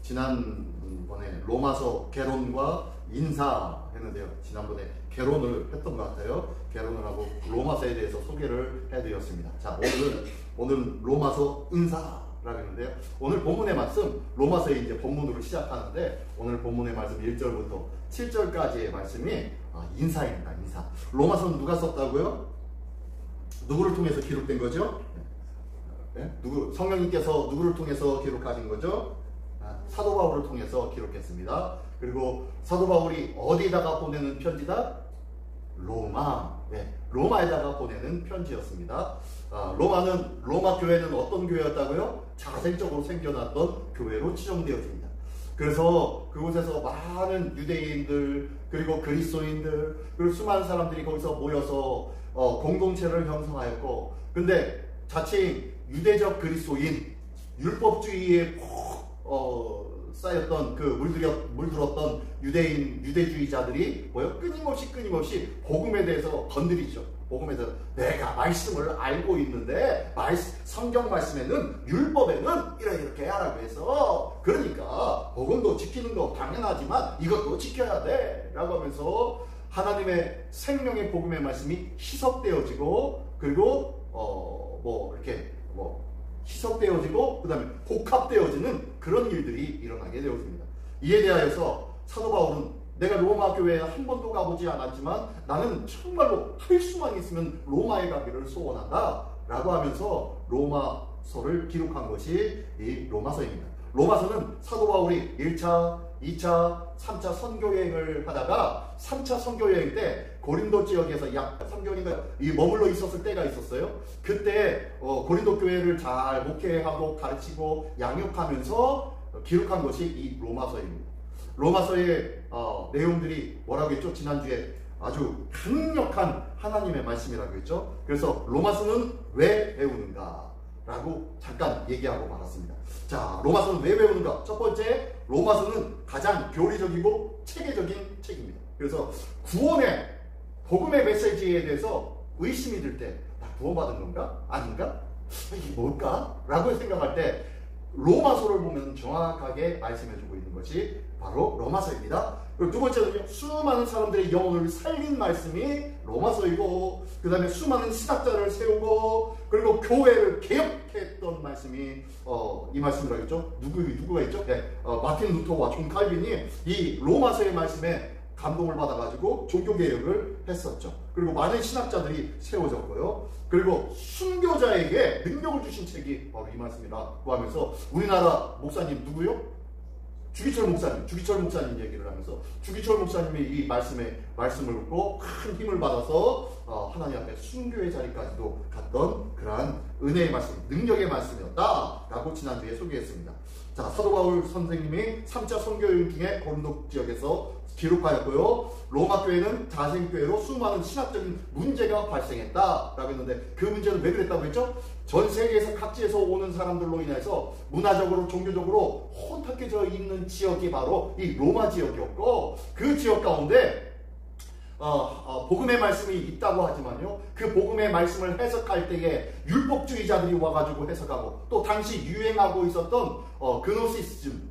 지난번에 로마서 개론과 인사 했는데요. 지난번에 개론을 했던 것 같아요. 개론을 하고 로마서에 대해서 소개를 해드렸습니다. 자, 오늘은 로마서 인사라고 했는데요. 오늘 본문의 말씀, 로마서의 이제 본문으로 시작하는데 오늘 본문의 말씀 1절부터 7절까지의 말씀이 인사입니다. 인사. 로마서는 누가 썼다고요? 누구를 통해서 기록된 거죠? 네? 성령님께서 누구를 통해서 기록하신 거죠? 사도 바울을 통해서 기록했습니다. 그리고 사도 바울이 어디에다가 보내는 편지다? 로마. 네, 로마에다가 보내는 편지였습니다. 로마 교회는 어떤 교회였다고요? 자생적으로 생겨났던 교회로 지정되어집니다. 그래서 그곳에서 많은 유대인들 그리고 그리스도인들 그리고 수많은 사람들이 거기서 모여서 공동체를 형성하였고, 근데 자칭 유대적 그리스도인, 율법주의에 꼭 쌓였던 그 물들었던 유대주의자들이 끊임없이 복음에 대해서 건드리죠. 복음에 대해서 내가 말씀을 알고 있는데 성경 말씀에는 율법에는 이렇게 하라고 해서, 그러니까 복음도 지키는 거 당연하지만 이것도 지켜야 돼 라고 하면서 하나님의 생명의 복음의 말씀이 희석되어지고, 그리고 희석되어지고 그 다음에 복합되어지는 그런 일들이 일어나게 되었습니다. 이에 대하여서 사도 바울은 내가 로마 교회에 한 번도 가보지 않았지만 나는 정말로 할 수만 있으면 로마에 가기를 소원한다 라고 하면서 로마서를 기록한 것이 이 로마서입니다. 로마서는 사도 바울이 1차, 2차, 3차 선교여행을 하다가 3차 선교여행 때 고린도 지역에서 약 3개월인가 머물러 있었을 때가 있었어요. 그때 고린도 교회를 잘 목회하고 가르치고 양육하면서 기록한 것이 이 로마서입니다. 로마서의 내용들이 뭐라고 했죠? 지난주에 아주 강력한 하나님의 말씀이라고 했죠. 그래서 로마서는 왜 배우는가? 라고 잠깐 얘기하고 말았습니다. 자, 로마서는 왜 배우는가? 첫 번째, 로마서는 가장 교리적이고 체계적인 책입니다. 그래서 구원의 복음의 메시지에 대해서 의심이 들 때 나 구원받은 건가? 아닌가? 이게 뭘까? 라고 생각할 때 로마서를 보면 정확하게 말씀해주고 있는 것이 바로 로마서입니다. 그리고 두 번째는요, 수많은 사람들의 영혼을 살린 말씀이 로마서이고, 그 다음에 수많은 신학자를 세우고, 그리고 교회를 개혁했던 말씀이 이 말씀이라고 했죠. 누구가 있죠? 네, 마틴 루터와 존 칼빈이 이 로마서의 말씀에 감동을 받아가지고 종교개혁을 했었죠. 그리고 많은 신학자들이 세워졌고요. 그리고 순교자에게 능력을 주신 책이 바로 이 말씀이라고 하면서 우리나라 목사님 누구요? 주기철 목사님 얘기를 하면서 주기철 목사님이 이 말씀을 듣고 큰 힘을 받아서 하나님 앞에 순교의 자리까지도 갔던 그러한 은혜의 말씀, 능력의 말씀이었다라고 지난주에 소개했습니다. 자, 사도 바울 선생님이 3차 선교여행 중에 고린도 지역에서 기록하였고요. 로마 교회는 자생교회로 수많은 신학적인 문제가 발생했다라고 했는데 그 문제는 왜 그랬다고 했죠? 전 세계에서 각지에서 오는 사람들로 인해서 문화적으로 종교적으로 혼탁해져 있는 지역이 바로 이 로마 지역이었고, 그 지역 가운데 복음의 말씀이 있다고 하지만요, 그 복음의 말씀을 해석할 때에 율법주의자들이 와가지고 해석하고, 또 당시 유행하고 있었던 그노시즘,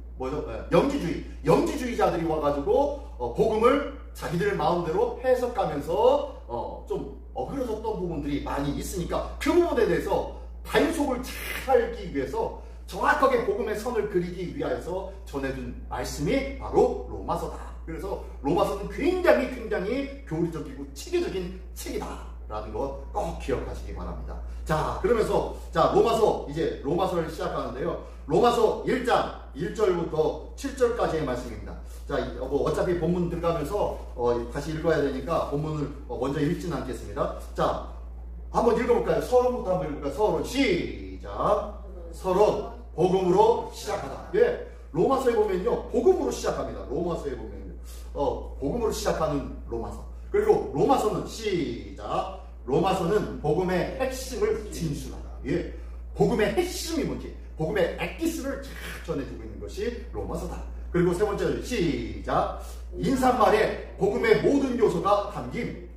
영지주의자들이 와가지고 복음을 자기들 마음대로 해석하면서 좀 어그러졌던 부분들이 많이 있으니까 그 부분에 대해서 단속을 잘 하기 위해서 정확하게 복음의 선을 그리기 위하여서 전해준 말씀이 바로 로마서다. 그래서 로마서는 굉장히 교리적이고 체계적인 책이다 라는 것 꼭 기억하시기 바랍니다. 자, 그러면서 로마서를 시작하는데요. 로마서 1장 1절부터 7절까지의 말씀입니다. 자, 어차피 본문 들어가면서 다시 읽어야 되니까 본문을 먼저 읽지는 않겠습니다. 자, 한번 읽어볼까요? 서론부터 한번 읽어볼까요? 서론 시작. 서론 복음으로 시작하다. 예, 로마서에 보면요, 복음으로 시작합니다. 로마서에 보면요, 복음으로 시작하는 로마서. 그리고 로마서는 시작. 로마서는 복음의 핵심을 진술하다. 예, 복음의 핵심이 뭔지, 복음의 엑기스를 잘 전해주고 있는 것이 로마서다. 그리고 세 번째는 시작. 인사말에 복음의 모든 요소가 담긴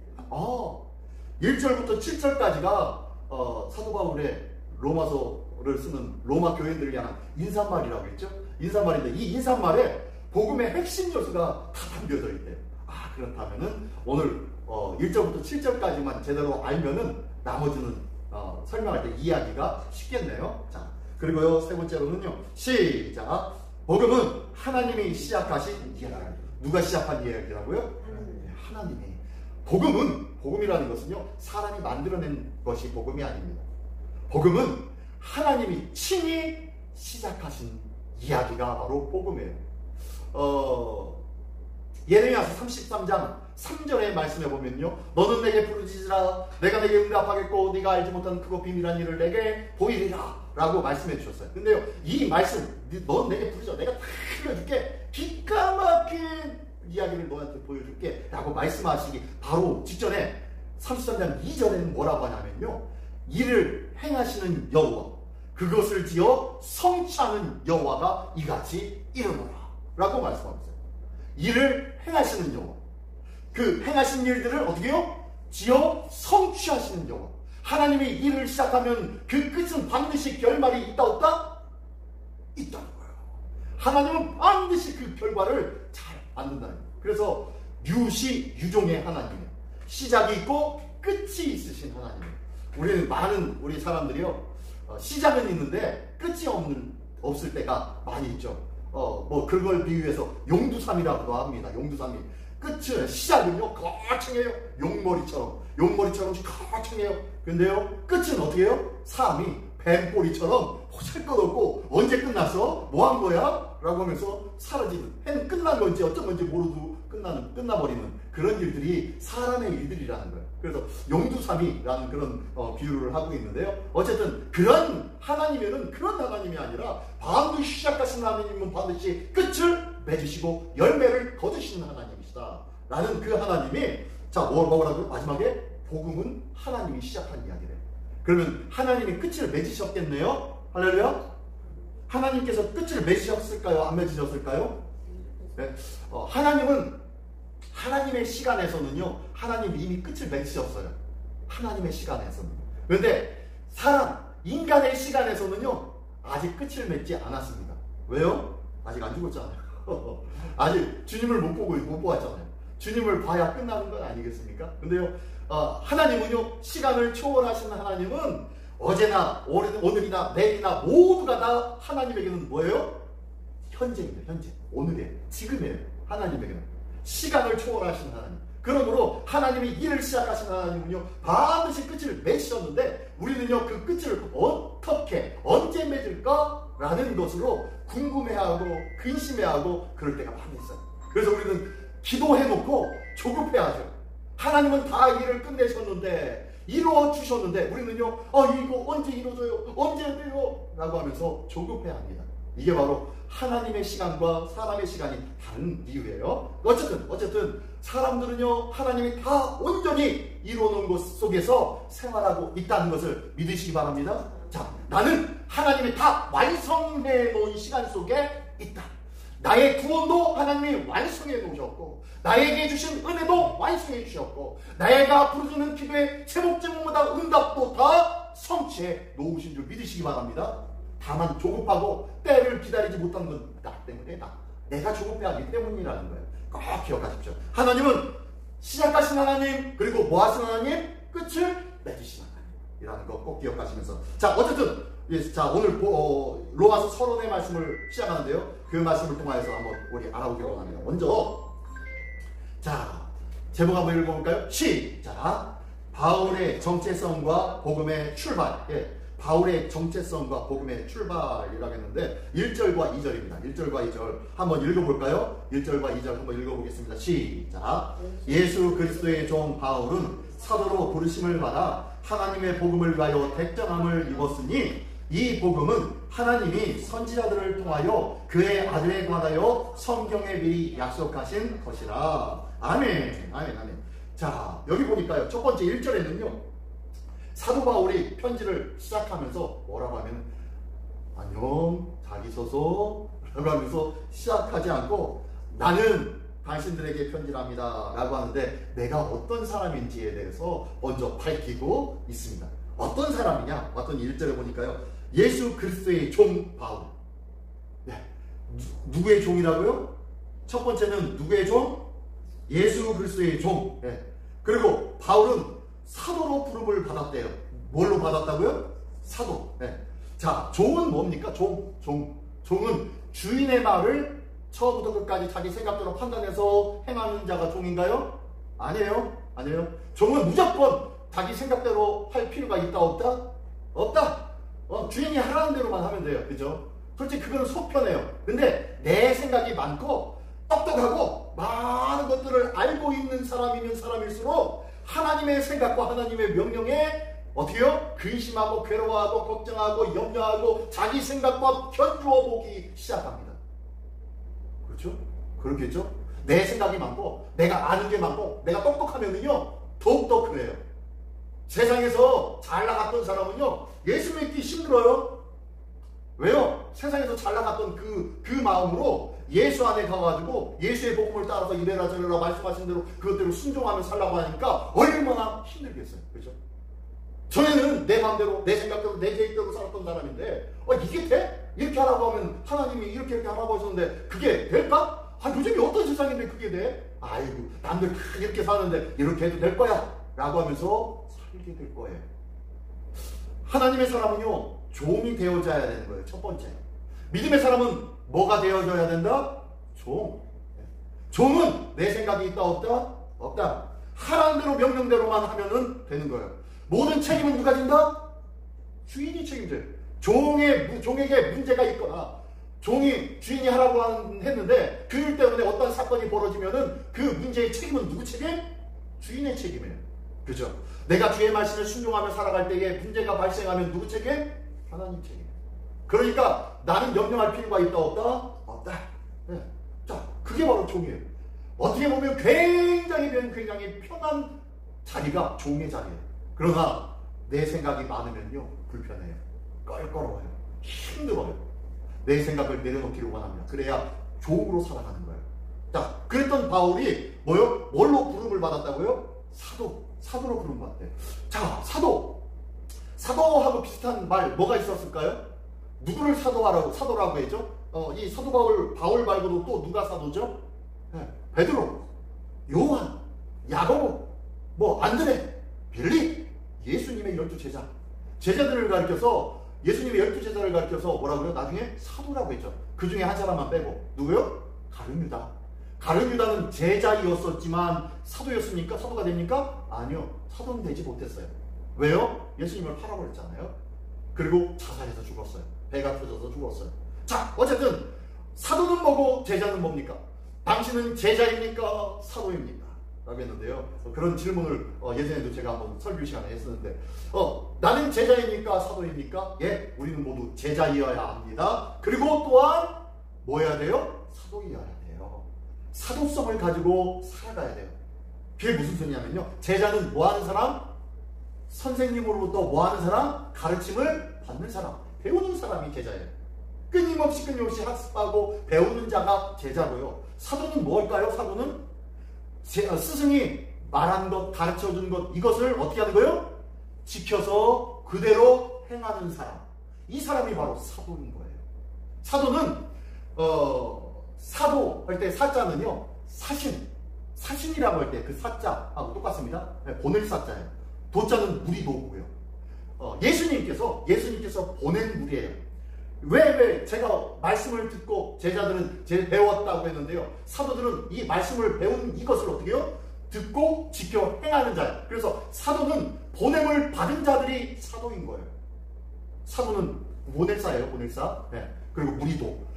1절부터 7절까지가 사도 바울의 로마서를 쓰는 로마 교인들을 향한 인사말이라고 했죠. 인사말인데 이 인사말에 복음의 핵심 요소가 다 담겨져 있대요. 그렇다면은 오늘 1절부터 7절까지만 제대로 알면은 나머지는 설명할 때 이해하기가 쉽겠네요. 자, 그리고요 세 번째로는요, 시작. 복음은 하나님이 시작하신 이야기. 누가 시작한 이야기라고요? 하나님이. 복음이라는 것은요 사람이 만들어낸 것이 복음이 아닙니다. 복음은 하나님이 친히 시작하신 이야기가 바로 복음이에요. 예레미야서 33장 3절의 말씀에 보면요, 너는 내게 부르짖으라 내가 내게 응답하겠고 네가 알지 못한 크고 비밀한 일을 내게 보이리라 라고 말씀해 주셨어요. 근데요 이 말씀, 넌 내게 부르짖어 내가 다 알려줄게, 기가 막힌 이야기를 너한테 보여줄게 라고 말씀하시기 바로 직전에 33장 2절에는 뭐라고 하냐면요, 이를 행하시는 여호와, 그것을 지어 성취하는 여호와가 이같이 이르노라 라고 말씀하고 있어요. 이를 행하시는 여호와, 그 행하신 일들을 어떻게 해요? 지어 성취하시는 여호와. 하나님이 일을 시작하면 그 끝은 반드시 결말이 있다 없다? 있다는 거예요. 하나님은 반드시 그 결과를 잘 만든다는 거예요. 그래서 유시유종의 하나님이에요. 시작이 있고 끝이 있으신 하나님이에요. 우리는 많은 우리 사람들이요 시작은 있는데 끝이 없을 때가 많이 있죠. 뭐 그걸 비유해서 용두삼이라고도 합니다. 용두삼이. 끝은, 시작은요 거창해요. 용머리처럼 거창해요. 근데요 끝은 어떻게 해요? 사람이 뱀꼬리처럼 호실것없고 언제 끝났어? 뭐 한 거야? 라고 하면서 사라지는, 해는 끝난 건지 어쩐 건지 모르고 끝나버리는 그런 일들이 사람의 일들이라는 거예요. 그래서 용두삼이라는 그런 비유를 하고 있는데요. 어쨌든 그런 하나님에는 그런 하나님이 아니라 반드시 시작하신 하나님은 반드시 끝을 맺으시고 열매를 거두시는 하나님이시다 라는 그 하나님이, 자 뭐라고요? 마지막에 복음은 하나님이 시작한 이야기래요. 그러면 하나님이 끝을 맺으셨겠네요. 할렐루야. 하나님께서 끝을 맺으셨을까요? 안 맺으셨을까요? 네. 하나님은 하나님의 시간에서는요 하나님이 이미 끝을 맺으셨어요. 하나님의 시간에서는. 그런데 인간의 시간에서는요 아직 끝을 맺지 않았습니다. 왜요? 아직 안 죽었잖아요. 아직 주님을 못 보았잖아요. 주님을 봐야 끝나는 건 아니겠습니까? 근데요 하나님은요 시간을 초월하시는 하나님은 어제나 오늘이나 내일이나 모두가 다 하나님에게는 뭐예요? 현재입니다. 현재. 오늘이에요. 지금이에요. 하나님에게는 시간을 초월하시는 하나님. 그러므로 하나님이 일을 시작하신 하나님은요 반드시 끝을 맺으셨는데 우리는요 그 끝을 어떻게 언제 맺을까? 라는 것으로 궁금해하고 근심해하고 그럴 때가 많이 있어요. 그래서 우리는 기도해놓고 조급해하죠. 하나님은 다 일을 끝내셨는데 이루어 주셨는데 우리는요 이거 언제 이루어져요? 언제 돼요? 라고 하면서 조급해합니다. 이게 바로 하나님의 시간과 사람의 시간이 다른 이유예요. 어쨌든 사람들은요 하나님이 다 온전히 이루어놓은 것 속에서 생활하고 있다는 것을 믿으시기 바랍니다. 자, 나는 하나님이 다 완성해 놓은 시간 속에 있다. 나의 구원도 하나님이 완성해 놓으셨고 나에게 주신 은혜도 완성해 주셨고 내가 부르짖는 기도의 제목제목마다 응답도 다 성취해 놓으신 줄 믿으시기 바랍니다. 다만 조급하고 때를 기다리지 못한 건 나 때문에다. 내가 조급해하기 때문이라는 거예요. 꼭 기억하십시오. 하나님은 시작하신 하나님, 그리고 뭐 하신 하나님? 끝을 맺으신 하나님이라는 거 꼭 기억하시면서, 자 어쨌든 자 오늘 로마서 서론의 말씀을 시작하는데요. 그 말씀을 통하여서 한번 우리 알아보기로 원합니다. 먼저 자 제목 한번 읽어볼까요? 시작. 바울의 정체성과 복음의 출발. 바울의 정체성과 복음의 출발이라고 했는데 1절과 2절입니다. 1절과 2절 한번 읽어볼까요? 1절과 2절 한번 읽어보겠습니다. 시작. 예수 그리스도의 종 바울은 사도로 부르심을 받아 하나님의 복음을 위하여 택정함을 입었으니 이 복음은 하나님이 선지자들을 통하여 그의 아들에 관하여 성경에 미리 약속하신 것이라. 아멘. 아멘. 아멘. 자 여기 보니까요 첫 번째 1절에는요 사도 바울이 편지를 시작하면서 뭐라고 하면 안녕 잘 있어서 라고 하면서 시작하지 않고 나는 당신들에게 편지를 합니다 라고 하는데 내가 어떤 사람인지에 대해서 먼저 밝히고 있습니다. 어떤 사람이냐? 어떤 1절에 보니까요 예수 그리스도의 종 바울. 누구의 종이라고요? 첫 번째는 누구의 종? 예수 그리스도의 종. 예. 그리고 바울은 사도로 부름을 받았대요. 뭘로 받았다고요? 사도. 예. 자, 종은 뭡니까? 종은 주인의 말을 처음부터 끝까지 자기 생각대로 판단해서 행하는 자가 종인가요? 아니에요. 종은 무조건 자기 생각대로 할 필요가 있다 없다? 없다. 주인이 하라는 대로만 하면 돼요. 그죠? 솔직히 그거는 속편해요. 근데 내 생각이 많고 똑똑하고 많은 것들을 알고 있는 사람이면 사람일수록 하나님의 생각과 하나님의 명령에 어떻게요? 근심하고 괴로워하고 걱정하고 염려하고 자기 생각과 견주어 보기 시작합니다. 그렇죠? 그렇겠죠? 내 생각이 많고 내가 아는 게 많고 내가 똑똑하면은요 더욱더 그래요. 세상에서 잘 나갔던 사람은요 예수 믿기 힘들어요. 왜요? 세상에서 잘 나갔던 그 마음으로 예수 안에 가가지고 예수의 복음을 따라서 이래라 저래라 말씀하신 대로 그것대로 순종하며 살라고 하니까 얼마나 힘들겠어요. 그렇죠? 전에는 내 마음대로 내 생각대로 내 계획대로 살았던 사람인데 이게 돼? 이렇게 하라고 하면 하나님이 이렇게 하라고 하셨는데 그게 될까? 요즘이 어떤 세상인데 그게 돼? 아이고 남들 이렇게 사는데 이렇게 해도 될 거야 라고 하면서 살게 될 거예요. 하나님의 사람은요 종이 되어져야 되는 거예요. 첫 번째. 믿음의 사람은 뭐가 되어져야 된다? 종은 내 생각이 있다 없다? 없다. 하라는 대로 명령대로만 하면은 되는 거예요. 모든 책임은 누가 진다? 주인이 책임져요. 종에게 문제가 있거나 주인이 하라고 했는데 그 일 때문에 어떤 사건이 벌어지면은 그 문제의 책임은 누구 책임? 주인의 책임이에요. 그죠? 내가 주의 말씀을 순종하며 살아갈 때에 문제가 발생하면 누구 책임? 하나님 책임. 그러니까 나는 염려할 필요가 있다 없다? 없다. 네. 자, 그게 바로 종이에요. 어떻게 보면 굉장히 편한 자리가 종의 자리예요. 그러나 내 생각이 많으면요 불편해요. 껄끄러워요. 힘들어요. 내 생각을 내려놓기를 원합니다. 그래야 종으로 살아가는 거예요. 자, 그랬던 바울이 뭘로 부름을 받았다고요? 사도로 부름 받았대요. 자, 사도하고 비슷한 말 뭐가 있었을까요? 누구를 사도라고 했죠? 이 사도 바울 말고도 또 누가 사도죠? 네, 베드로, 요한, 야고보, 안드레, 빌립, 예수님의 12제자. 제자들을 가르쳐서 예수님의 12제자를 가르쳐서 뭐라고요? 나중에 사도라고 했죠. 그 중에 한 사람만 빼고. 누구요? 가룟유다. 가룟유다는 제자이었었지만 사도였습니까? 사도가 됩니까? 아니요. 사도는 되지 못했어요. 왜요? 예수님을 팔아버렸잖아요. 그리고 자살해서 죽었어요. 배가 터져서 죽었어요. 자, 어쨌든 사도는 뭐고 제자는 뭡니까? 당신은 제자입니까? 사도입니까? 라고 했는데요. 그런 질문을 예전에도 제가 한번 설교 시간에 했었는데 나는 제자입니까? 사도입니까? 예, 우리는 모두 제자이어야 합니다. 그리고 또한 뭐 해야 돼요? 사도이어야 돼요. 사도성을 가지고 살아가야 돼요. 그게 무슨 소리냐면요. 제자는 뭐 하는 사람? 선생님으로부터 뭐 하는 사람? 가르침을 받는 사람, 배우는 사람이 제자예요. 끊임없이 학습하고 배우는 자가 제자고요. 사도는 뭘까요? 사도는 스승이 말한 것, 가르쳐준 것, 이것을 어떻게 하는 거예요? 지켜서 그대로 행하는 사람. 이 사람이 바로 사도인 거예요. 사도는 사도 할 때 사자는요 사신이라고 할 때 그 사자하고 똑같습니다. 보낼 사자예요. 도자는 물이 도고요. 예수님께서 보낸 물이에요. 왜 제가 말씀을 듣고 제자들은 배웠다고 했는데요. 사도들은 이 말씀을 배운 이것을 어떻게 해요? 듣고 지켜 행하는 자예요. 그래서 사도는 보냄을 받은 자들이 사도인 거예요. 사도는 보낼사예요. 보낼사. 네. 그리고 무리도.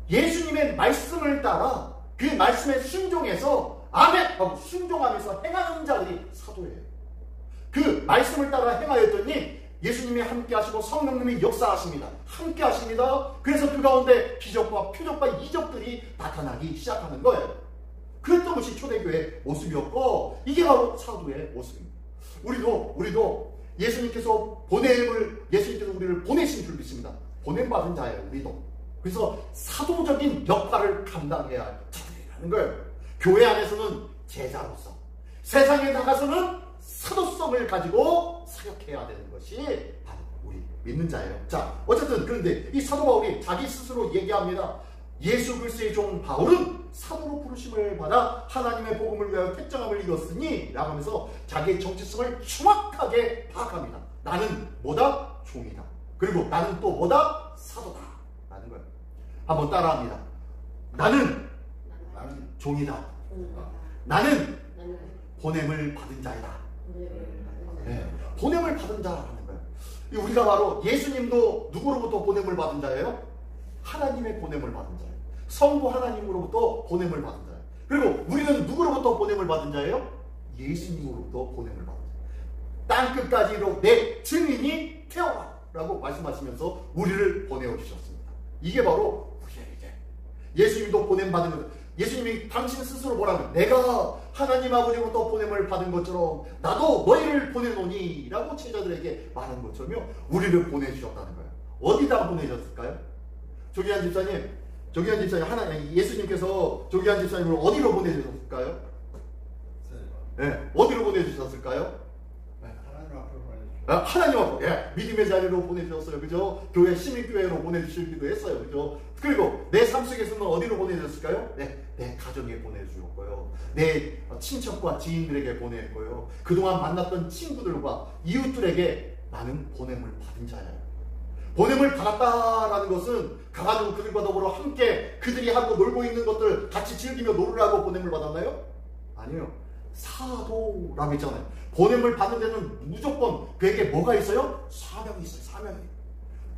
예수님의 말씀을 따라 그 말씀에 순종해서 아멘 하고 순종하면서 행하는 자들이 사도예요. 그 말씀을 따라 행하였더니 예수님이 함께 하시고 성령님이 역사하십니다. 함께 하십니다. 그래서 그 가운데 기적과 표적과 이적들이 나타나기 시작하는 거예요. 그랬던 것이 초대교회의 모습이었고 이게 바로 사도의 모습입니다. 우리도 예수님께서 우리를 보내신 줄 믿습니다. 보냄받은 자예요. 우리도. 그래서 사도적인 역할을 감당해야 할 자들이라는 거예요. 교회 안에서는 제자로서, 세상에 나가서는 사도성을 가지고 사역해야 되는 것이 바로 우리 믿는 자예요. 자, 어쨌든 그런데 이 사도 바울이 자기 스스로 얘기합니다. 예수 그리스도의 종 바울은 사도로 부르심을 받아 하나님의 복음을 위하여 택정함을 이뤘으니 라고 하면서 자기의 정체성을 정확하게 파악합니다. 나는 뭐다? 종이다. 그리고 나는 또 뭐다? 사도다 라는 거예요. 한번 따라합니다. 나는 종이다. 나는 보냄을 받은 자이다. 네, 보냄을 받은 자라는 거예요. 우리가 바로 예수님도 누구로부터 보냄을 받은 자예요? 하나님의 보냄을 받은 자예요. 성부 하나님으로부터 보냄을 받은 자예요. 그리고 우리는 누구로부터 보냄을 받은 자예요? 예수님으로부터 보냄을 받은 자예요. 땅끝까지로 내 증인이 태어나 라고 말씀하시면서 우리를 보내어 주셨습니다. 이게 바로 우리에게 예수님도 보냄 받은 것. 예수님이 당신 스스로 뭐라고? 내가 하나님 아버지로부터 보냄을 받은 것처럼 나도 너희를 보내노니 라고 제자들에게 말한 것처럼 우리를 보내주셨다는 거예요. 어디다가 보내셨을까요? 조기한 집사님 예수님께서 조기한 집사님을 어디로 보내주셨을까요? 네, 어디로 보내주셨을까요? 하나님 앞으로, 믿음의 자리로 보내주셨어요. 그죠? 교회, 시민교회로 보내주시기도 했어요. 그죠? 그리고 내 삶 속에서는 어디로 보내주셨을까요? 내 가정에 보내주셨고요. 내 친척과 지인들에게 보냈고요. 그동안 만났던 친구들과 이웃들에게 나는 보냄을 받은 자예요. 보냄을 받았다라는 것은 가가지고 그들과 더불어 함께 그들이 하고 놀고 있는 것들 같이 즐기며 놀으라고 보냄을 받았나요? 아니요. 사도라고 했잖아요. 보냄을 받는 데는 무조건 그에게 뭐가 있어요? 사명이 있어요. 사명이.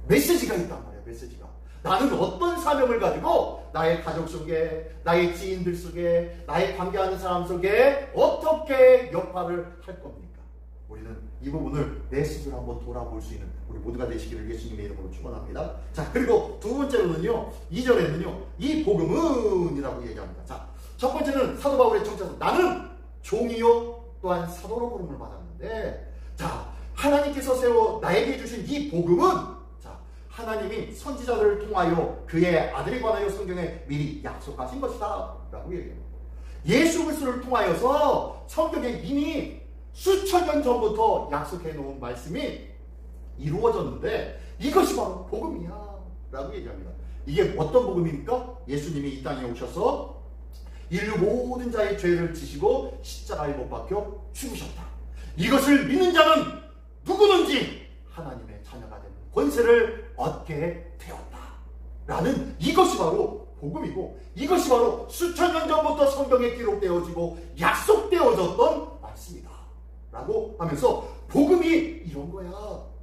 메시지가 있단 말이에요. 메시지가. 나는 어떤 사명을 가지고 나의 가족 속에, 나의 지인들 속에, 나의 관계하는 사람 속에 어떻게 역할을 할 겁니까? 우리는 이 부분을 내 스스로 한번 돌아볼 수 있는 우리 모두가 되시기를 예수님의 이름으로 축원합니다. 자, 그리고 두 번째로는요, 2절에는요, 이 복음은 이라고 얘기합니다. 자, 첫 번째는 사도 바울의 정체성. 나는 종이요 또한 사도로 부름을 받았는데, 자, 하나님께서 세워 나에게 주신 이 복음은, 자, 하나님이 선지자들을 통하여 그의 아들에 관하여 성경에 미리 약속하신 것이다 라고 얘기합니다. 예수 그리스도를 통하여서 성경에 이미 수천 년 전부터 약속해 놓은 말씀이 이루어졌는데 이것이 바로 복음이야 라고 얘기합니다. 이게 어떤 복음입니까? 예수님이 이 땅에 오셔서 인류 모든 자의 죄를 지시고 십자가에 못 박혀 죽으셨다. 이것을 믿는 자는 누구든지 하나님의 자녀가 되는 권세를 얻게 되었다 라는 이것이 바로 복음이고, 이것이 바로 수천 년 전부터 성경에 기록되어지고 약속되어졌던 말씀이다 라고 하면서 복음이 이런 거야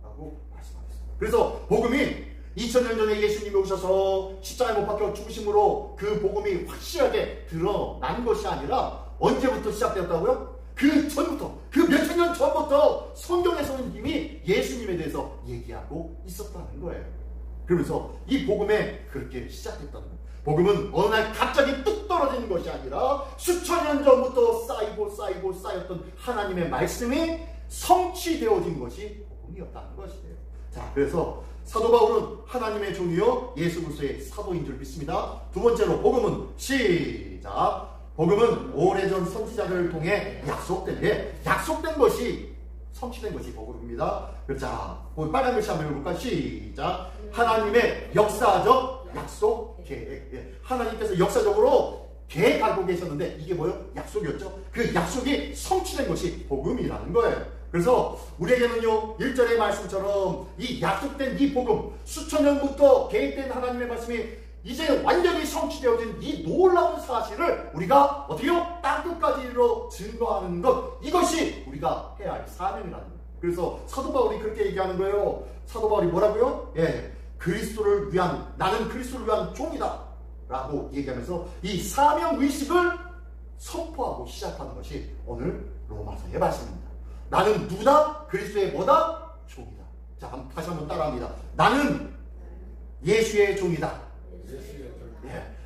라고 말씀하셨습니다. 그래서 복음이 2000년 전에 예수님이 오셔서 십자가에 못 박혀 죽으심으로 그 복음이 확실하게 드러난 것이 아니라 언제부터 시작되었다고요? 그 전부터, 그 몇천 년 전부터 성경에서는 이미 예수님에 대해서 얘기하고 있었다는 거예요. 그러면서 이 복음에 그렇게 시작했다는 거예요. 복음은 어느 날 갑자기 뚝 떨어지는 것이 아니라 수천 년 전부터 쌓이고 쌓였던 하나님의 말씀이 성취되어진 것이 복음이었다는 것이에요. 자, 그래서 사도 바울은 하나님의 종이요 예수 그리스도의 사도인 줄 믿습니다. 두 번째로 복음은 시작. 복음은 오래전 선지자들을 통해 약속된 것이 성취된 것이 복음입니다. 자, 빨간 글씨 한번 읽어볼까? 시작. 하나님의 역사적 약속 계획. 하나님께서 역사적으로 계획하고 계셨는데 이게 뭐예요? 약속이었죠. 그 약속이 성취된 것이 복음이라는 거예요. 그래서 우리에게는요 1절의 말씀처럼 이 약속된 이 복음, 수천 년부터 계획된 하나님의 말씀이 이제 완전히 성취되어진 이 놀라운 사실을 우리가 어떻게요? 땅끝까지로 증거하는 것, 이것이 우리가 해야 할 사명이라는 거예요. 그래서 사도 바울이 그렇게 얘기하는 거예요. 사도 바울이 뭐라고요? 그리스도를 위한, 나는 그리스도를 위한 종이다 라고 얘기하면서 이 사명의식을 선포하고 시작하는 것이 오늘 로마서의 말씀입니다. 나는 누구다? 그리스도의 뭐다? 종이다. 자, 다시 한번 따라합니다. 나는 예수의 종이다.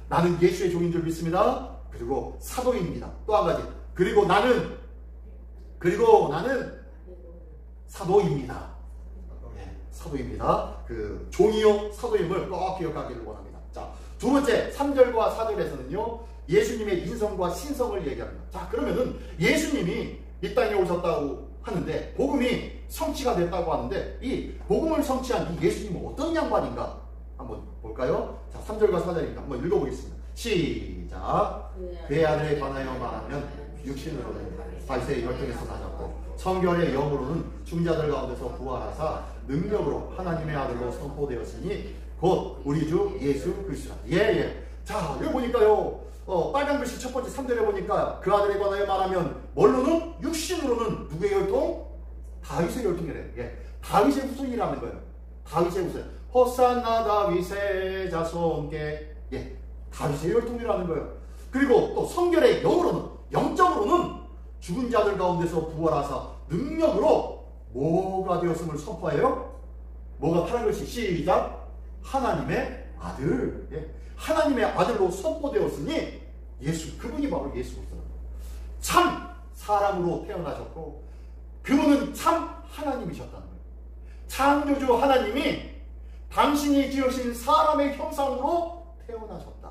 나는 예수의 종인 줄 믿습니다. 그리고 사도입니다. 또 한 가지. 그리고 나는 사도입니다. 사도입니다. 그 종이요 사도임을 꼭 기억하기를 원합니다. 자, 두 번째 3절과 4절에서는요 예수님의 인성과 신성을 얘기합니다. 자, 그러면은 예수님이 이 땅에 오셨다고 하는데 복음이 성취가 됐다고 하는데 이 복음을 성취한 이 예수님은 어떤 양반인가? 한번 볼까요? 자, 3절과 4절입니다. 한번 읽어보겠습니다. 시작. 그의 아들에 관하여 말하면 육신으로는 다윗의 혈통에서 나셨고 성결의 영으로는 죽은 자들 가운데서 부활하사 능력으로 하나님의 아들로 선포되었으니 곧 우리 주 예수 그리스도라. 예. 자, 여기 보니까요. 빨간 글씨 첫 번째 3절에 보니까 그 아들에 관하여 말하면 뭘로는? 육신으로는 누구의 혈통? 다윗의 혈통이래. 예. 다윗의 후손이라는 거예요. 다윗의 후손. 호산나 다윗의 자손께. 예. 다윗의 혈통이라는 거예요. 그리고 또 성결의 영으로는, 영적으로는 죽은 자들 가운데서 부활하사 능력으로 뭐가 되었음을 선포해요? 뭐가 파란 글씨 시작. 하나님의 아들. 예. 하나님의 아들로 선포되었으니 예수, 그분이 바로 예수 그리스도입니다. 참 사람으로 태어나셨고 그분은 참 하나님이셨다는 거예요. 창조주 하나님이 당신이 지으신 사람의 형상으로 태어나셨다,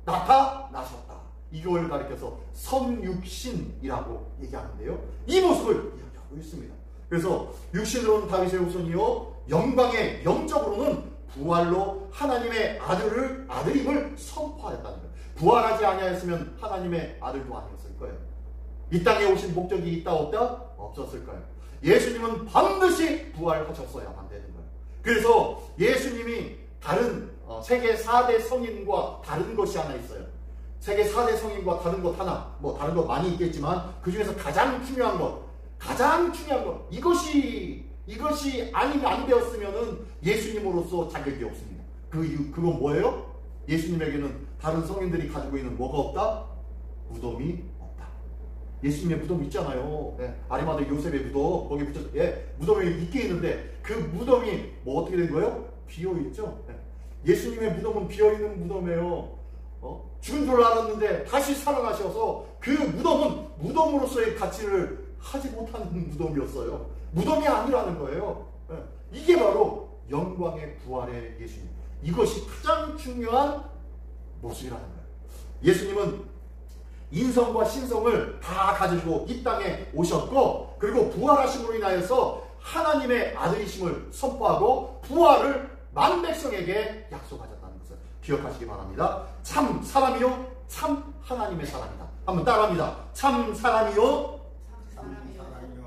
나타나셨다, 이걸 가리켜서 성육신이라고 얘기하는데요. 이 모습을 이야기하고 있습니다. 그래서 육신으로는 다윗의 후손이요 영광의 영적으로는 부활로 하나님의 아들임을 선포하였다는 거예요. 부활하지 아니하였으면 하나님의 아들도 아니었을 거예요. 이 땅에 오신 목적이 있다 없다? 없었을 거예요. 예수님은 반드시 부활하셨어야만 되는 거예요. 그래서 예수님이 다른 세계 4대 성인과 다른 것이 하나 있어요. 세계 4대 성인과 다른 것 하나, 뭐 다른 것 많이 있겠지만 그 중에서 가장 중요한 것, 이것이 안 되었으면은 예수님으로서 자격이 없습니다. 그건 뭐예요? 예수님에게는 다른 성인들이 가지고 있는 뭐가 없다? 무덤이 없다. 예수님의 무덤 있잖아요. 네. 아리마다 요셉의 무덤, 거기 붙여서, 예, 무덤에 있게 있는데 그 무덤이 뭐 어떻게 된 거예요? 비어있죠? 네. 예수님의 무덤은 비어있는 무덤이에요. 죽은 줄 알았는데 다시 살아나셔서 그 무덤은 무덤으로서의 가치를 하지 못하는 무덤이었어요. 무덤이 아니라는 거예요. 이게 바로 영광의 부활의 예수님. 이것이 가장 중요한 모습이라는 거예요. 예수님은 인성과 신성을 다 가지고 이 땅에 오셨고, 그리고 부활하심으로 인하여서 하나님의 아들이심을 선포하고 부활을 만백성에게 약속하셨다는 것을 기억하시기 바랍니다. 참 사람이요, 참 하나님의 사람이다. 한번 따라합니다. 참 사람이요,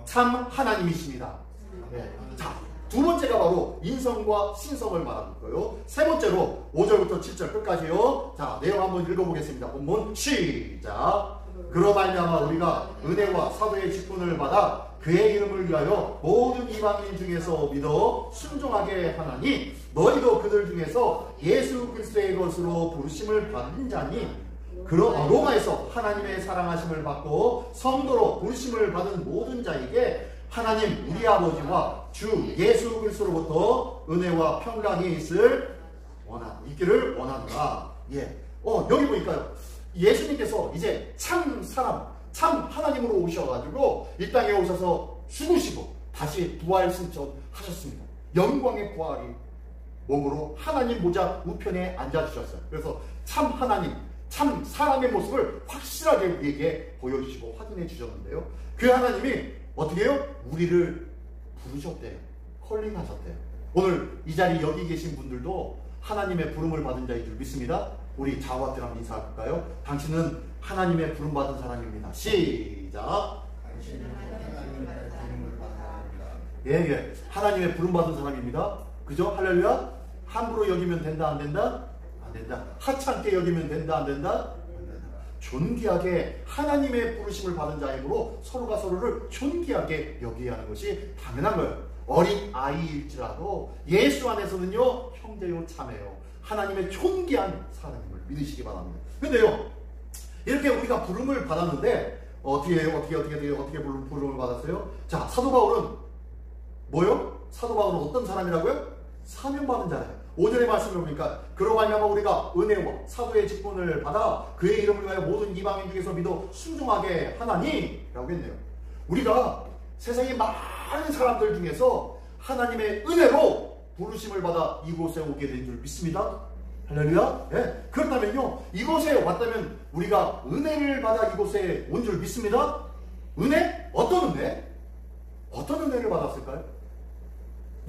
참 하나님이십니다. 네. 자, 두 번째가 바로 인성과 신성을 말하는 거예요. 세 번째로 5절부터 7절 끝까지요. 자, 내용 한번 읽어보겠습니다. 본문 시작. 그로 말미암아 우리가 은혜와 사도의 직분을 받아 그의 이름을 위하여 모든 이방인 중에서 믿어 순종하게 하나니 너희도 그들 중에서 예수 그리스도의 것으로 부르심을 받은 자니 로마에서 하나님의 사랑하심을 받고 성도로 부르심을 받은 모든 자에게 하나님 우리 아버지와 주 예수 그리스도로부터 은혜와 평강이 있기를 원하노라. 예. 여기 보니까요. 예수님께서 이제 참 사람, 참 하나님으로 오셔가지고 이 땅에 오셔서 죽으시고 다시 부활 승천하셨습니다. 영광의 부활이 몸으로 하나님 보좌 우편에 앉아주셨어요. 그래서 참 하나님, 참 사람의 모습을 확실하게 우리에게 보여주시고 확인해 주셨는데요. 그 하나님이 어떻게 해요? 우리를 부르셨대요. 콜링하셨대요. 오늘 이 자리 여기 계신 분들도 하나님의 부름을 받은 자인 줄 믿습니다. 우리 자와들 한번 인사할까요? 당신은 하나님의 부름받은 사람입니다. 시작. 예. 하나님의 부름받은 사람입니다. 그죠? 할렐루야. 함부로 여기면 된다, 안 된다? 안 된다. 하찮게 여기면 된다, 안 된다? 존귀하게 하나님의 부르심을 받은 자이므로 서로가 서로를 존귀하게 여기야 하는 것이 당연한 거예요. 어린 아이일지라도 예수 안에서는요 형제요 자매요 하나님의 존귀한 사람임을 믿으시기 바랍니다. 근데요 이렇게 우리가 부름을 받았는데 어떻게 해요? 어떻게 부름을 받았어요? 자, 사도 바울은 뭐요? 사도 바울은 어떤 사람이라고요? 사명받은 자예요. 5절의 말씀을 보니까 그로 말미암아 우리가 은혜와 사도의 직분을 받아 그의 이름을 위하여 모든 이방인 중에서 믿어 순종하게 하나니 라고 했네요. 우리가 세상의 많은 사람들 중에서 하나님의 은혜로 부르심을 받아 이곳에 오게 된 줄 믿습니다. 할렐루야. 네. 그렇다면요 이곳에 왔다면 우리가 은혜를 받아 이곳에 온 줄 믿습니다. 은혜? 어떤 은혜? 어떤 은혜를 받았을까요?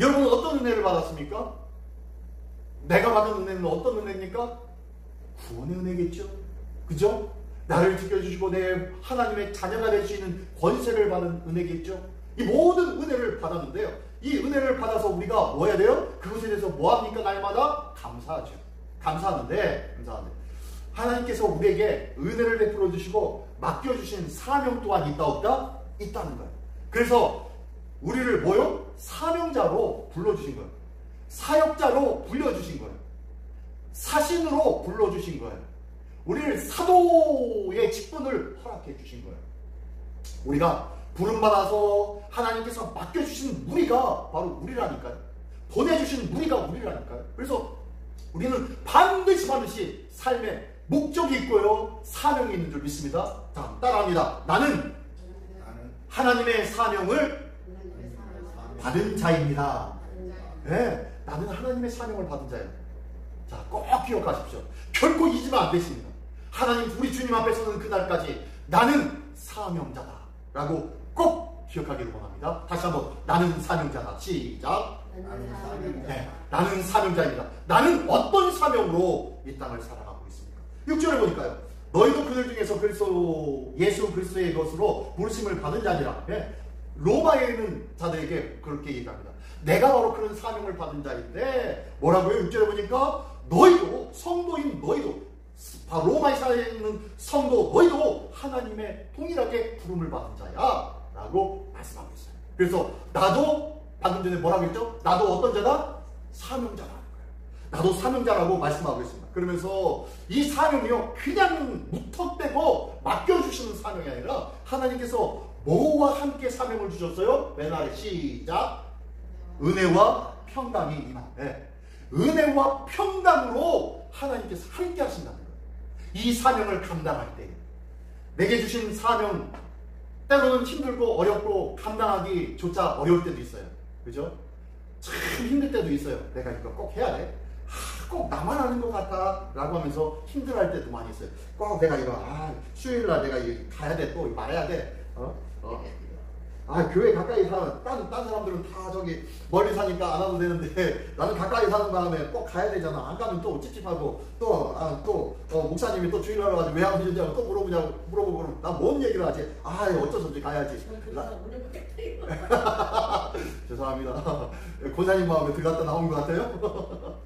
여러분 어떤 은혜를 받았습니까? 내가 받은 은혜는 어떤 은혜입니까? 구원의 은혜겠죠. 그죠? 나를 지켜주시고 내 하나님의 자녀가 될 수 있는 권세를 받은 은혜겠죠. 이 모든 은혜를 받았는데요. 이 은혜를 받아서 우리가 뭐 해야 돼요? 그것에 대해서 뭐 합니까? 날마다 감사하죠. 감사하는데 하나님께서 우리에게 은혜를 베풀어 주시고 맡겨주신 사명 또한 있다 없다? 있다는 거예요. 그래서 우리를 뭐요? 사명자로 불러주신 거예요. 사역자로 불려주신 거예요. 사신으로 불러주신 거예요. 우리를 사도의 직분을 허락해 주신 거예요. 우리가 부름받아서 하나님께서 맡겨주신 무리가 바로 우리라니까요. 보내주신 무리가 우리라니까요. 그래서 우리는 반드시 삶에 목적이 있고요, 사명이 있는 줄 믿습니다. 자, 따라합니다. 나는 하나님의 사명을 받은 자입니다. 네, 나는 하나님의 사명을 받은 자예요. 자, 꼭 기억하십시오. 결코 잊으면 안 되십니다. 하나님, 우리 주님 앞에 서는 그날까지 나는 사명자다 라고 꼭 기억하기를 원합니다. 다시 한번, 나는 사명자다. 시작. 네, 나는 사명자입니다. 나는 어떤 사명으로 이 땅을 살아가고 있습니까? 6절에 보니까요, 너희도 그들 중에서 예수 그리스도의 것으로 부르심을 받은 자니라. 네, 로마에 있는 자들에게 그렇게 얘기합니다. 내가 바로 그런 사명을 받은 자인데 뭐라고요? 6절에 보니까 너희도, 성도인 너희도, 바로 로마에 있는 성도 너희도 하나님의 동일하게 부름을 받은 자야 라고 말씀하고 있어요. 그래서 나도 방금 전에 뭐라고 했죠? 나도 어떤 자다? 사명자라는 거예요. 나도 사명자라고 말씀하고 있습니다. 그러면서 이 사명이요, 그냥 무턱대고 맡겨주시는 사명이 아니라 하나님께서 뭐와 함께 사명을 주셨어요? 맨 아래 시작. 은혜와 평강이 임하네. 은혜와 평강으로 하나님께서 함께 하신다는 거예요. 이 사명을 감당할 때 내게 주신 사명, 때로는 힘들고 어렵고 감당하기조차 어려울 때도 있어요. 그죠? 참 힘들 때도 있어요. 내가 이거 꼭 해야 돼. 꼭 나만 하는 것 같다 라고 하면서 힘들어할 때도 많이 있어요. 꼭 내가 이거 수요일날 내가 가야 돼, 또 말해야 돼. 교회 가까이 사는 딴 사람들은 다 저기 멀리 사니까 안 와도 되는데 나는 가까이 사는 바람에 꼭 가야 되잖아. 안 가면 또 찝찝하고 또 목사님이 또 주일날 와가지고 왜 안 오셨냐고 또 물어보고 그러면 난 뭔 얘기를 하지? 어쩔 수 없이 가야지. 죄송합니다. 권사님 마음에 들어갔다 나온 것 같아요.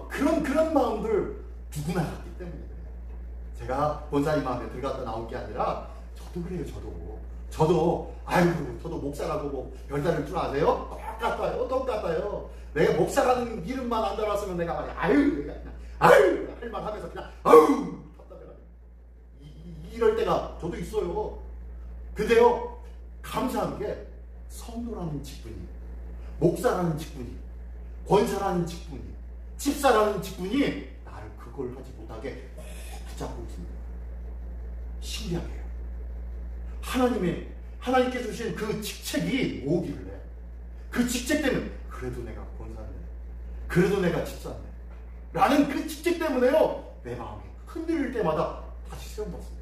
그런 마음들 누구나 갖기 때문에 제가 권사님 마음에 들어갔다 나온 게 아니라 저도 그래요. 저도 목사라고 뭐 별다를 줄 아세요? 똑같아요. 내가 목사라는 이름만 안 달았으면 내가 말이야 할만 하면서 그냥 답답해가지고 이럴 때가 저도 있어요. 근데요, 감사한 게 성도라는 직분이, 목사라는 직분이, 권사라는 직분이, 집사라는 직분이 나를 그걸 하지 못하게 붙잡고 있습니다. 신기하게요. 하나님께 주신 그 직책이 뭐길래, 그 직책 때문에 그래도 내가 권사네, 그래도 내가 집사네 라는 그 직책 때문에요, 내 마음이 흔들릴 때마다 다시 세움받습니다.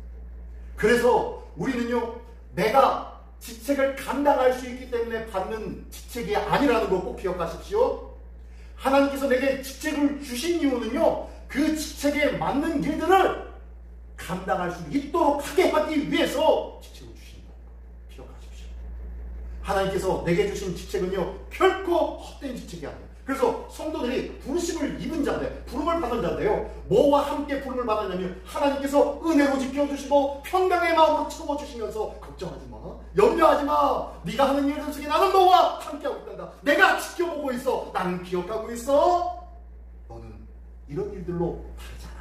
그래서 우리는요, 내가 직책을 감당할 수 있기 때문에 받는 직책이 아니라는 거 꼭 기억하십시오. 하나님께서 내게 직책을 주신 이유는요, 그 직책에 맞는 일들을 감당할 수 있도록 하게 하기 위해서 직책을 주신다. 기억하십시오. 하나님께서 내게 주신 직책은요, 결코 헛된 직책이 아니에요. 그래서 성도들이 부르심을 입은 자인데, 부름을 받은 자인데요, 뭐와 함께 부름을 받았냐면 하나님께서 은혜로 지켜주시고 평강의 마음으로 채워주시면서 걱정하지 마, 염려하지 마, 네가 하는 일들 속에 나는 너와 함께하고 있단다. 내가 지켜보고 있어. 나는 기억하고 있어. 너는 이런 일들로 다르잖아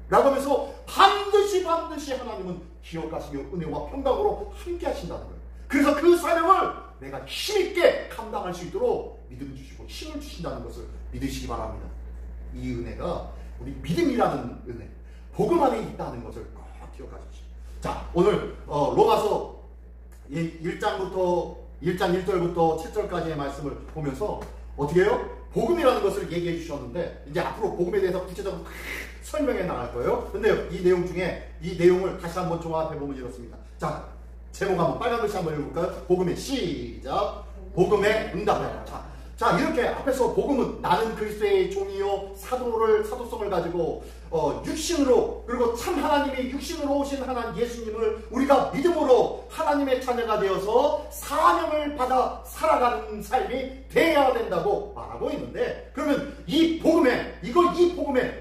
라고 하면서 반드시 하나님은 기억하시며 은혜와 평강으로 함께 하신다는 거예요. 그래서 그 사명을 내가 힘있게 감당할 수 있도록 믿음 주시고 힘을 주신다는 것을 믿으시기 바랍니다. 이 은혜가 우리 믿음이라는 은혜, 복음 안에 있다는 것을 꼭 기억하십시오. 자, 오늘 로마서 1장 1절부터 7절까지의 말씀을 보면서 어떻게 해요? 복음이라는 것을 얘기해 주셨는데, 이제 앞으로 복음에 대해서 구체적으로 설명해 나갈 거예요. 근데 이 내용 중에 이 내용을 다시 한번 종합해 보면 이렇습니다. 자, 제목 한번 빨간 글씨 한번 읽어볼까요? 복음의 시작. 복음의 응답. 자, 자, 이렇게 앞에서 복음은 나는 그리스도의 종이요 사도성을 가지고 육신으로, 그리고 참 하나님이 육신으로 오신 하나님 예수님을 우리가 믿음으로 하나님의 자녀가 되어서 사명을 받아 살아가는 삶이 되어야 된다고 말하고 있는데, 그러면 이 복음에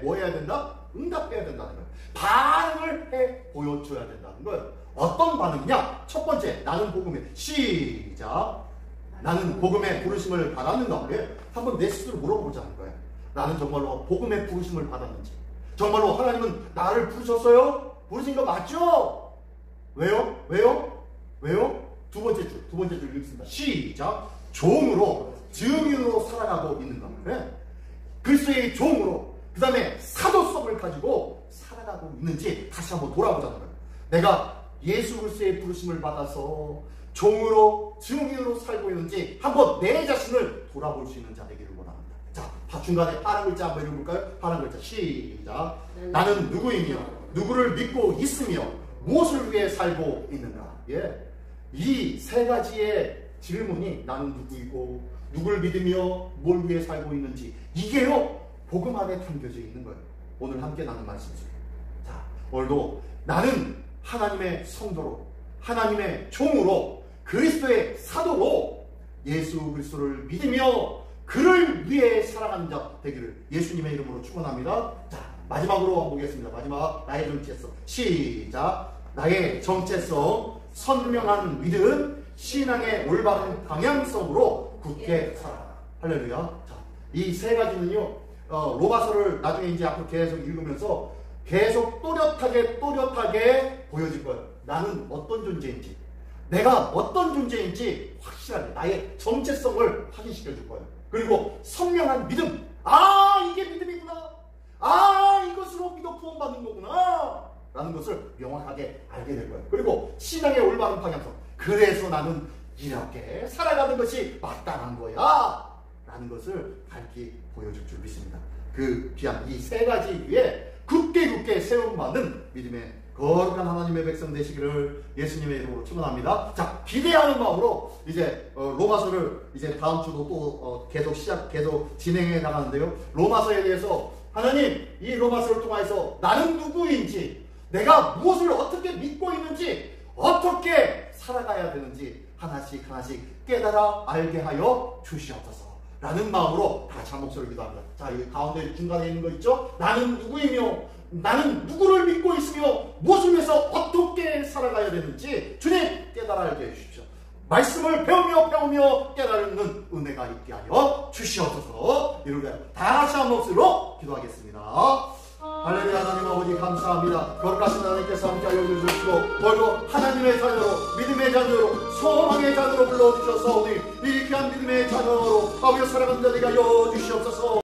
뭐 해야 된다? 응답해야 된다는 거예요. 반응을 해 보여줘야 된다는 거예요. 어떤 반응이냐? 첫 번째, 나는 복음에, 시작. 나는 복음의 부르심을 받았는가? 한번 내 스스로 물어보자는 거예요. 나는 정말로 복음의 부르심을 받았는지, 정말로 하나님은 나를 부르셨어요? 부르신 거 맞죠? 왜요? 두 번째 줄 읽습니다. 시작. 종으로, 증인으로 살아가고 있는가? 그리스도의 종으로, 그 다음에 사도성을 가지고 살아가고 있는지 다시 한번 돌아보자는 거예요. 내가 예수 그리스도의 부르심을 받아서 종으로, 증인으로 살고 있는지 한번 내 자신을 돌아볼 수 있는 자 되기를 원합니다. 자, 중간에 파란 글자 한번 읽어볼까요? 파란 글자 시작. 나는 누구이며 누구를 믿고 있으며 무엇을 위해 살고 있는가? 이 세 가지의 질문이 나는 누구이고 누구를 믿으며 뭘 위해 살고 있는지, 이게요 복음 안에 담겨져 있는 거예요. 오늘 함께 나눈 말씀이죠. 자, 오늘도 나는 하나님의 성도로, 하나님의 종으로, 그리스도의 사도로 예수 그리스도를 믿으며 그를 위해 살아가는 자 되기를 예수님의 이름으로 축원합니다. 자, 마지막으로 보겠습니다. 마지막, 나의 정체성. 시작. 나의 정체성, 선명한 믿음, 신앙의 올바른 방향성으로 굳게 살아라. 할렐루야. 자, 이 세 가지는요, 로마서를 나중에 이제 앞으로 계속 읽으면서 계속 또렷하게 보여질 거예요. 나는 어떤 존재인지, 내가 어떤 존재인지 확실하게 나의 정체성을 확인시켜 줄 거예요. 그리고 선명한 믿음, 이게 믿음이구나, 이것으로 믿어 구원받는 거구나 라는 것을 명확하게 알게 될 거예요. 그리고 신앙의 올바른 방향성, 그래서 나는 이렇게 살아가는 것이 마땅한 거야 라는 것을 밝히 보여줄 줄 믿습니다. 그 귀한 이 세 가지 위에 굳게 세움받은 믿음의 거룩한 하나님의 백성 되시기를 예수님의 이름으로 축원합니다. 자, 기대하는 마음으로 이제 로마서를 이제 다음 주도 또 계속 진행해 나가는데요. 로마서에 대해서 하나님, 이 로마서를 통해서 나는 누구인지, 내가 무엇을 어떻게 믿고 있는지, 어떻게 살아가야 되는지 하나씩 깨달아 알게 하여 주시옵소서 라는 마음으로 다 같이 한 목소리를 기도합니다. 자, 여기 가운데 중간에 있는 거 있죠? 나는 누구이며 나는 누구를 믿고 있으며 무엇을 위해서 어떻게 살아가야 되는지 주님 깨달아 알게 해주십시오. 말씀을 배우며 깨달는 은혜가 있게 하여 주시옵소서. 이렇게 다 같이 한 목소리로 기도하겠습니다. 할렐루야. 하나님 아버지 감사합니다. 거룩하신 하나님께서 함께 하여 주시고, 오늘도 하나님의 자녀로, 믿음의 자녀로, 소망의 자녀로 불러주셔서 오늘 이 귀한 믿음의 자녀로 아버지 살아가는 자들에게 하여 주시옵소서.